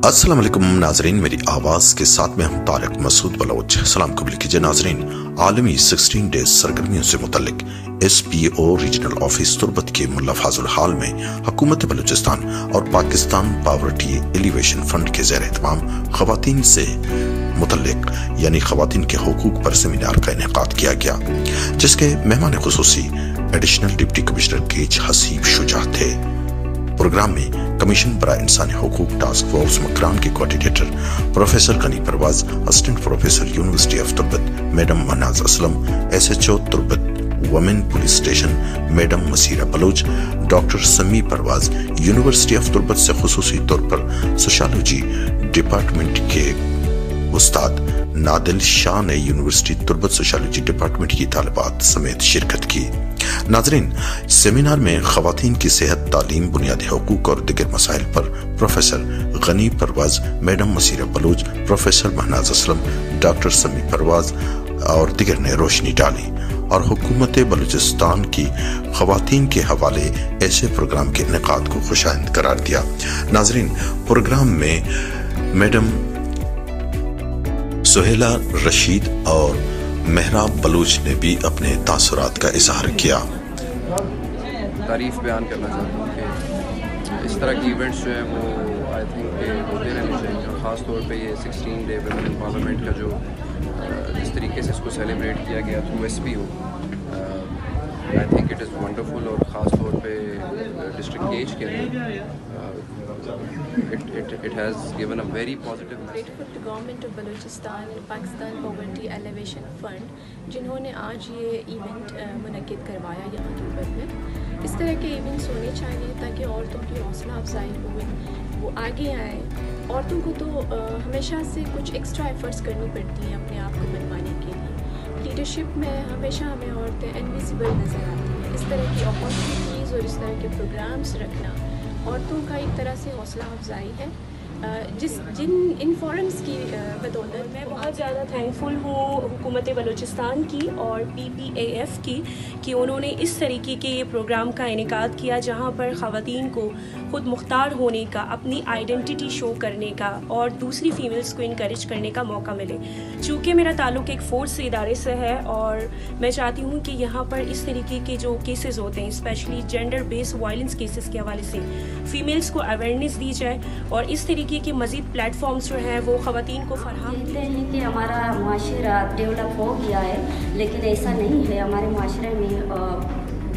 अस्सलाम वालेकुम नाजरीन, मेरी आवाज़ के साथ में हम तारिक मसूद बलोच। सलाम कबूल कीजिए नाजरीन। आलमी 16 डेज सरगर्मियों से मुतल्लिक SPO रीजनल ऑफिस तुर्बत के मुल्ला फाजुल हाल में हुकूमत बलूचिस्तान और पाकिस्तान पावर्टी एलिवेशन फंड के ज़ेर एहतमाम ख़वातीन से मुतल्लिक यानी ख़वातीन के हुकूक पर सेमिनार का इनेकाद किया गया, जिसके मेहमान खुसूसी एडिशनल डिप्टी कमिश्नर गेज हसीब शुजा थे। प्रोग्राम में कमीशन बराए इंसानी हुकूक टास्क फोर्स मकरान के coordinator professor Gani Parwaz, assistant professor university of Turbat madam Mahnaz Aslam, SHO Turbat women police station madam Masira Baloch, doctor Sami Parwaz university of Turbat से खुसूसी तौर पर सोशियोलॉजी डिपार्टमेंट के उस्ताद नादिल शाह ने यूनिवर्सिटी तुर्बत सोशियोलॉजी डिपार्टमेंट की तालिबात समेत शिरकत की। नाजरीन, सेमिनार में ख़वातीन की सेहत, तालीम, बुनियादी हुकूक और दिगर मसाइल पर professor Gani Parwaz, madam Masira Baloch, professor Mahnaz Aslam, doctor Sami Parwaz और दिगर ने रोशनी डाली और हुकूमत बलूचिस्तान की ख़वातीन के हवाले ऐसे प्रोग्राम के इनेकाद को खुशाइंद करार दिया। नाजरीन, प्रोग्राम में मैडम सुहेला रशीद और महराब बलूच ने भी अपने तासुरात का इजहार किया। तारीफ बयान करना चाहता हूँ कि इस तरह की इवेंट्स जो हैं वो आई थिंक होते रहने चाहिए, और ख़ास तौर पे ये 16 डे वुमेन एम्पावरमेंट का जो जिस तरीके से इसको सेलिब्रेट किया गया through SPO, I think it is wonderful. और ख़ास तौर पे डिस्ट्रिक्ट गेज के लिए it has given a very positive message. Grateful to Government of Balochistan and Pakistan Poverty Elevation Fund, जिन्होंने आज ये इवेंट मुनक्किद करवाया यहाँ तुर्बत में। इस तरह के इवेंट्स होने चाहिए ताकि औरतों की हौसला अफजाई हो, वो आगे आएँ। औरतों को तो हमेशा से कुछ एक्स्ट्रा एफर्ट्स करनी पड़ती हैं अपने आप को मनवाने के लिए। लीडरशिप में हमेशा हमें औरतें इनविजिबल नज़र आती हैं। इस तरह की अपॉर्चुनिटीज़ और इस तरह के प्रोग्राम्स रखना औरतों का एक तरह से हौसला अफजाई है। जिन इन फोरम्स की बदौलत मैं बहुत ज़्यादा थैंकफुल हूँ हुकूमत बलूचिस्तान की और PPAF की कि उन्होंने इस तरीके के ये प्रोग्राम का इनेकाद किया जहाँ पर ख़वातीन को ख़ुद मुख्तार होने का, अपनी आइडेंटिटी शो करने का और दूसरी फ़ीमेल्स को इनकरेज करने का मौका मिले। चूँकि मेरा ताल्लुक़ एक फोर्स इदारे से है और मैं चाहती हूँ कि यहाँ पर इस तरीके के जो केसेस होते हैं, specially gender based violence cases के हवाले से फ़ीमेल्स को अवेयरनेस दी जाए और इस तरीके कि मज़ीद प्लेटफॉर्म्स जो हैं वो ख़वातीन को फराहम कहते हैं कि हमारा माशरा डेवलप हो गया है, लेकिन ऐसा नहीं है। हमारे माशरे में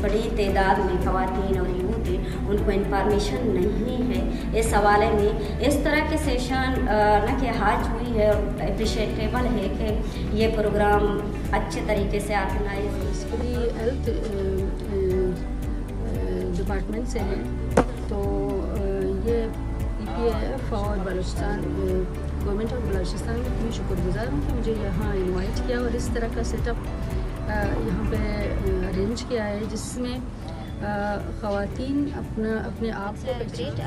बड़ी तादाद में ख़वातीन और यूथ हैं, उनको इंफॉर्मेशन नहीं है इस हवाले में। इस तरह के सेशन न कि आज हुई है और अप्रिशिएटेबल है कि ये प्रोग्राम अच्छे तरीके से ऑर्गेनाइज हेल्थ डिपार्टमेंट से है, तो ये PPAF और बलूचिस्तान गवर्नमेंट ऑफ बलूचिस्तान में मैं शुक्रगुजार हूँ कि मुझे यहाँ इनवाइट किया और इस तरह का सेटअप यहाँ पे अरेंज किया है जिसमें ख़वातीन अपने आप को great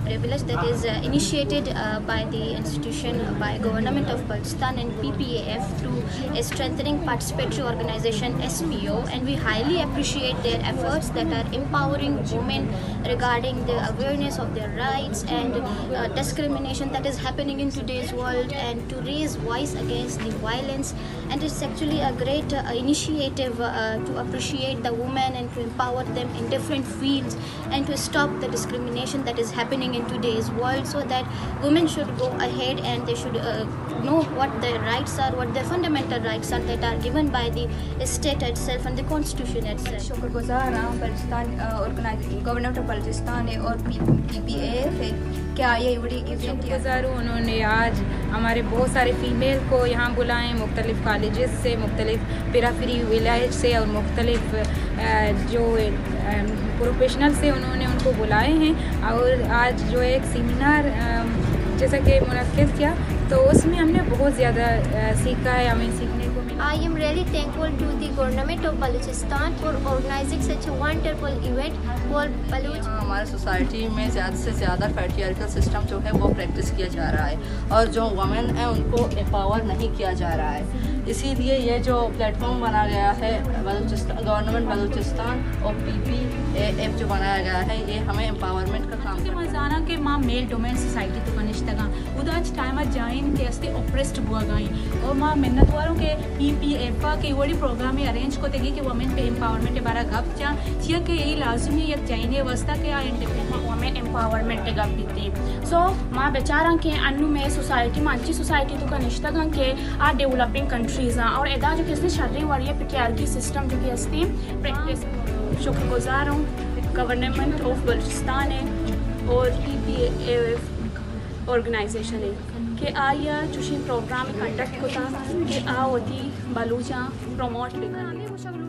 privilege that is initiated by the institution, by Government of Pakistan and PPAF through a strengthening participatory organization SPO, and we highly appreciate their efforts that are empowering women regarding the awareness of their rights and discrimination that is happening in today's world, and to raise voice against the violence. And it's actually a great initiative to appreciate the women and to empower them in different fields and to stop the discrimination that is happening in today's world, so that women should go ahead and they should know what their rights are, what their fundamental rights are that are given by the state itself and the constitution itself. शुक्रगुजार हूँ Balochistan government of Balochistan है और PPAF है क्या ये बड़ी शुक्रगुजार हूँ। उन्होंने आज हमारे बहुत सारे फ़ीमेल को यहाँ बुलाएं, मुख्तलिफ़ कॉलेजेस से, मुख्तलिफ़ पेराफेरी विलेज से और मुख्तलिफ़ जो प्रोफेशनल से उन्होंने उनको बुलाए हैं। और आज जो एक सेमिनार जैसा कि मुनक्किद किया तो उसमें हमने बहुत ज़्यादा सीखा है, हमें सीखने को मिला। I am really thankful to the Government of Balochistan for organizing such a wonderful event called Baloch। हमारे सोसाइटी में ज़्यादा से ज़्यादा पैट्रियार्कल सिस्टम जो है वो प्रैक्टिस किया जा रहा है और जो वमेन हैं उनको एम्पावर नहीं किया जा रहा है। اسی لیے یہ جو پلیٹ فارم بنا گیا ہے بلوچستان گورنمنٹ بلوچستان اور PPAF جو بنایا گیا ہے یہ ہمیں امپاورمنٹ کا کام مزانا کے ماں میل ڈومین سوسائٹی تو کنشتگاں اداچ ٹائم جائن کے استے اوپریسڈ بوا گائیں اور ماں منت واروں کے PPAF کے وڑی پروگرام ارینج کو تگی کہ وومن پہ امپاورمنٹ بارا گپ چاں چیا کہ یہی لازمی یک جائنے واسطہ کہ وومن امپاورمنٹ گپ دیتی سو ماں بیچاراں کے انو میں سوسائٹی مانچی سوسائٹی تو کنشتگاں کے آ ڈیولپنگ کنٹریز ہیں اور ادا جو کہ اس نے شرری والی پیٹریارکی سسٹم جو کہ اس نے پریکٹس شکر گزار ہوں گورنمنٹ آف بلوچستان ہے اور PPAF آرگنائزیشن ہے کہ آیا چوشی پروگرام کنڈکٹ ہوتا کہ آ ہوتی بلوچاں پروموٹ بھی کریں